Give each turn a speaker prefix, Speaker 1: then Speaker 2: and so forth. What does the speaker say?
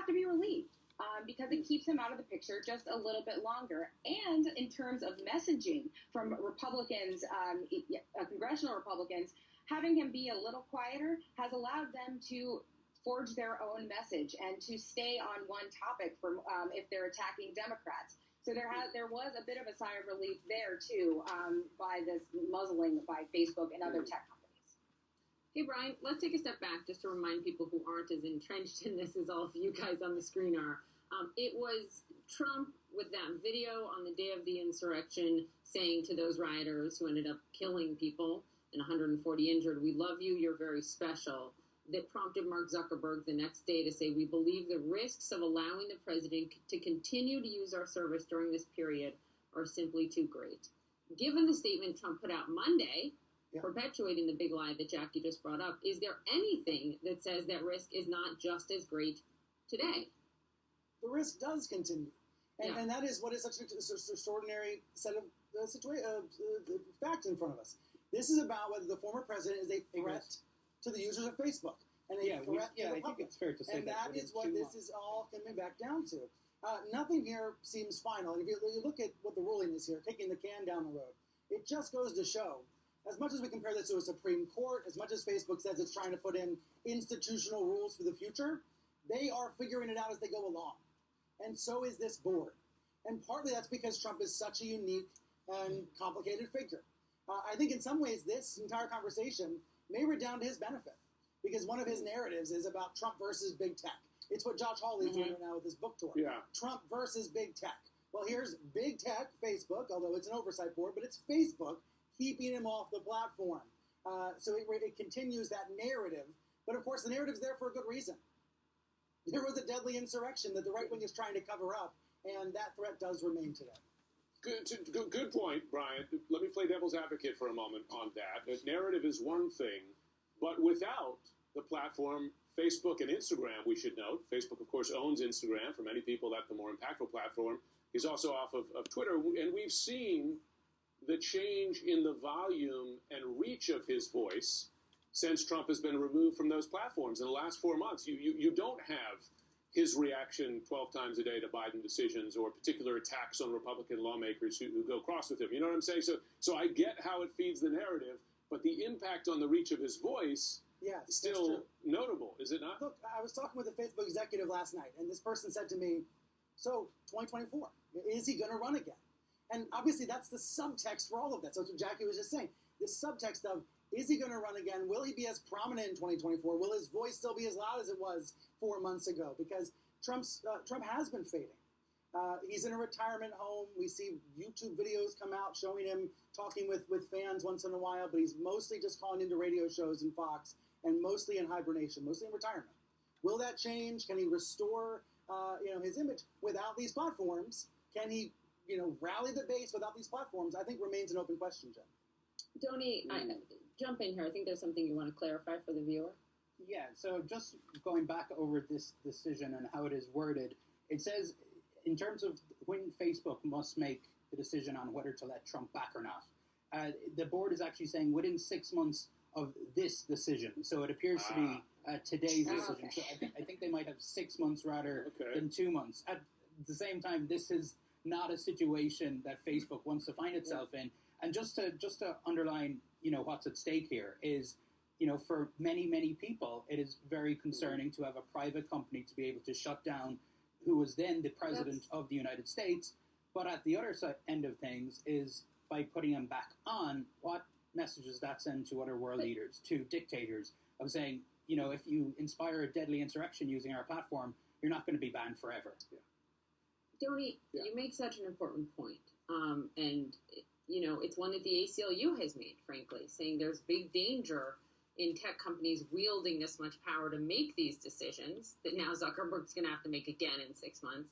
Speaker 1: to be relieved. Because it keeps him out of the picture just a little bit longer. And in terms of messaging from Republicans, congressional Republicans, having him be a little quieter has allowed them to forge their own message and to stay on one topic for if they're attacking Democrats. So there was a bit of a sigh of relief there, too, by this muzzling by Facebook and other tech companies.
Speaker 2: Hey, Brian, let's take a step back just to remind people who aren't as entrenched in this as all of you guys on the screen are. It was Trump with that video on the day of the insurrection saying to those rioters who ended up killing people and 140 injured, "We love you, you're very special," that prompted Mark Zuckerberg the next day to say, "We believe the risks of allowing the president to continue to use our service during this period are simply too great." Given the statement Trump put out Monday, perpetuating the big lie that Jackie just brought up, is there anything that says that risk is not just as great today?
Speaker 3: The risk does continue. And that is what is such an extraordinary set of facts in front of us. This is about whether the former president is a threat to the users of Facebook. And a threat to the public.
Speaker 4: I think it's fair to say
Speaker 3: and that is what this is all coming back down to. Nothing here seems final. And if you look at what the ruling is here, kicking the can down the road, it just goes to show, as much as we compare this to a Supreme Court, as much as Facebook says it's trying to put in institutional rules for the future, they are figuring it out as they go along. And so is this board. And partly that's because Trump is such a unique and complicated figure. I think in some ways this entire conversation may redound to his benefit, because one of his narratives is about Trump versus big tech. It's what Josh Hawley's doing right now with his book tour.
Speaker 5: Yeah.
Speaker 3: Trump versus big tech. Well, here's big tech, Facebook, although it's an oversight board, but it's Facebook keeping him off the platform. So it continues that narrative. But of course, the narrative's there for a good reason. There was a deadly insurrection that the right wing is trying to cover up, and that threat does remain today.
Speaker 5: Good point, Brian. Let me play devil's advocate for a moment on that. The narrative is one thing, but without the platform, Facebook and Instagram, we should note. Facebook, of course, owns Instagram. For many people, that's the more impactful platform. He's also off of Twitter, and we've seen the change in the volume and reach of his voice since Trump has been removed from those platforms in the last 4 months. You don't have his reaction 12 times a day to Biden decisions or particular attacks on Republican lawmakers who go cross with him. You know what I'm saying? So I get how it feeds the narrative, but the impact on the reach of his voice is still notable, is it not?
Speaker 3: Look, I was talking with a Facebook executive last night, and this person said to me, so 2024, is he going to run again? And obviously that's the subtext for all of that. So that's what Jackie was just saying. This subtext of, is he going to run again? Will he be as prominent in 2024? Will his voice still be as loud as it was 4 months ago? Because Trump has been fading. He's in a retirement home. We see YouTube videos come out showing him talking with fans once in a while, but he's mostly just calling into radio shows and Fox, and mostly in hibernation, mostly in retirement. Will that change? Can he restore his image without these platforms? Can he rally the base without these platforms? I think remains an open question, Jim.
Speaker 2: Donnie, jump in here. I think there's something you want to clarify for the viewer.
Speaker 4: Yeah, so just going back over this decision and how it is worded, it says in terms of when Facebook must make the decision on whether to let Trump back or not, the board is actually saying within 6 months of this decision. So it appears to be today's decision.
Speaker 2: Okay.
Speaker 4: So I think they might have 6 months rather than 2 months. At the same time, this is not a situation that Facebook wants to find itself in. And just to underline, what's at stake here is, for many, many people, it is very concerning to have a private company to be able to shut down who was then the president of the United States. But at the other end of things is by putting him back on, what messages that send to other world leaders, to dictators, of saying, if you inspire a deadly insurrection using our platform, you're not going to be banned forever.
Speaker 2: Yeah. Donnie, you make such an important point. And it's one that the ACLU has made, frankly, saying there's big danger in tech companies wielding this much power to make these decisions that now Zuckerberg's going to have to make again in 6 months.